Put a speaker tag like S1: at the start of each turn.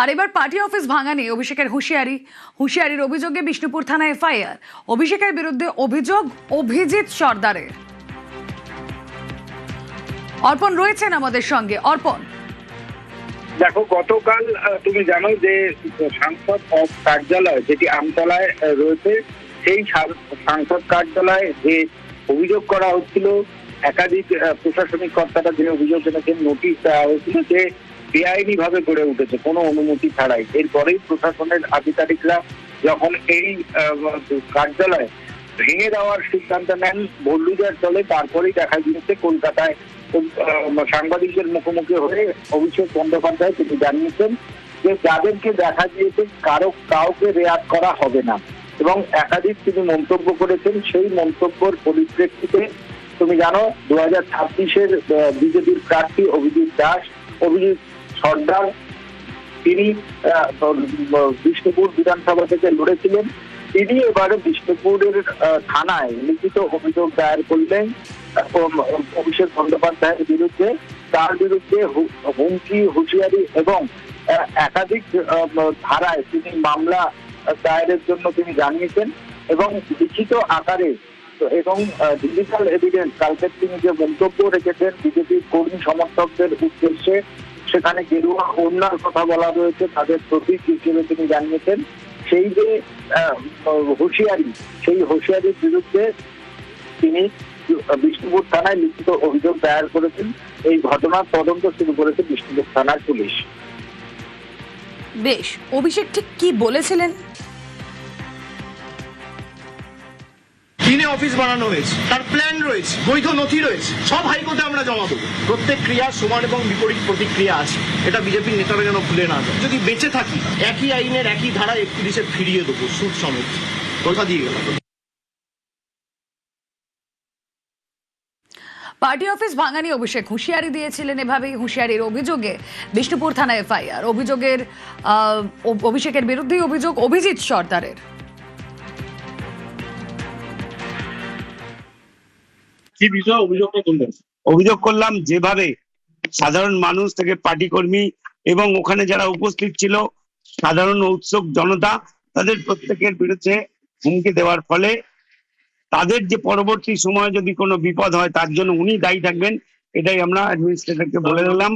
S1: আর এবার party office ভাঙা নিয়ে অভিষেকের হুঁশিয়ারির অভিযোগে বিষ্ণুপুর থানায় এফআইআর। অভিষেকের বিরুদ্ধে অভিযোগ অভিজিৎ সর্দারের। অর্পণ রয়েছেন আমাদের সঙ্গে। অর্পণ,
S2: দেখো, গতকাল তুমি জানো যে সাংসদ কার্যালয় যেটি আমতলায় রয়েছে, সেই সাংসদ কার্যালয়ে যে অভিযোগ করা হচ্ছিল, একাধিক প্রশাসনিক কর্তারা যে অভিযোগ এনেছেন, নোটিশ দেওয়া হয়েছিল যে বেআইনি ভাবে গড়ে উঠেছে কোনো অনুমতি ছাড়াই। এরপরেই প্রশাসনের আধিকারিকরা যখন এই কার্যালয় ভেঙে দেওয়ার সিদ্ধান্ত নেন ভল্লুজার চলে, তারপরেই দেখা গিয়েছে কলকাতায় সাংবাদিকদের মুখোমুখি হয়ে অভিষেক বন্দ্যোপাধ্যায় তিনি জানিয়েছেন যে যাদেরকে দেখা গিয়েছে কাউকে রেয়াত করা হবে না, এবং একাধিক তিনি মন্তব্য করেছেন। সেই মন্তব্যের পরিপ্রেক্ষিতে তুমি জানো 2026-এর বিজেপির প্রার্থী অভিজিৎ সর্দার, তিনি বিষ্ণুপুর বিধানসভা থেকে লড়েছিলেন। তিনি এবারে বিষ্ণুপুরের থানায় লিখিত অভিযোগ দায়ের করলেন অভিষেক বন্দ্যোপাধ্যায়ের বিরুদ্ধে। তার বিরুদ্ধে হুমকি, হুঁশিয়ারি এবং একাধিক ধারায় তিনি মামলা দায়েরের জন্য তিনি জানিয়েছেন, এবং লিখিত আকারে এবং ডিজিটাল এভিডেন্স কালকে তিনি যে মন্তব্য রেখেছেন বিজেপির কর্মী সমর্থকদের উদ্দেশ্যে, সেখানে গেরুয়া ওড়নার কথা বলা রয়েছে তাদের প্রতীক হিসেবে তিনি জানিয়েছেন। সেই যে হুঁশিয়ারি, সেই হুঁশিয়ারির বিরুদ্ধে তিনি বিষ্ণুপুর থানায় লিখিত অভিযোগ দায়ের করেছেন। এই ঘটনার তদন্ত শুরু করেছে বিষ্ণুপুর থানার পুলিশ।
S1: বেশ, অভিষেক ঠিক কি বলেছিলেন?
S3: চীনে অফিস বানানো হয়েছে, তার প্ল্যান রয়েছে, বৈধ নথি রয়েছে, সব হাইকোর্টে আমরা জমা দেবো। প্রত্যেক ক্রিয়ার সমান এবং বিপরীত প্রতিক্রিয়া আছে, এটা বিজেপির নেতারা যেন ভুলে না যায়। যদি বেঁচে থাকি একই আইনের একই ধারা 31-এ ফিরিয়ে দেবো, সুদ সমেত। কথা দিয়ে গেল।
S1: পার্টি অফিস ভাঙা নিয়ে অভিষেক হুঁশিয়ারি দিয়েছিলেন। এভাবেই হুঁশিয়ারির অভিযোগে বিষ্ণুপুর থানায় এফআইআর। অভিষেকের বিরুদ্ধে অভিযোগ অভিজিৎ সর্দারের।
S2: কি বিষয়ে অভিযোগটা করলেন?
S4: অভিযোগ করলাম যেভাবে সাধারণ মানুষ থেকে পার্টি কর্মী এবং ওখানে যারা উপস্থিত ছিল সাধারণ উৎসুক জনতা, তাদের প্রত্যেকের বিরুদ্ধে হুমকি দেওয়ার ফলে তাদের যে পরবর্তী সময়ে যদি কোনো বিপদ হয় তার জন্য উনি দায়ী থাকবেন, এটাই আমরা অ্যাডমিনিস্ট্রেটরকে বলে দিলাম।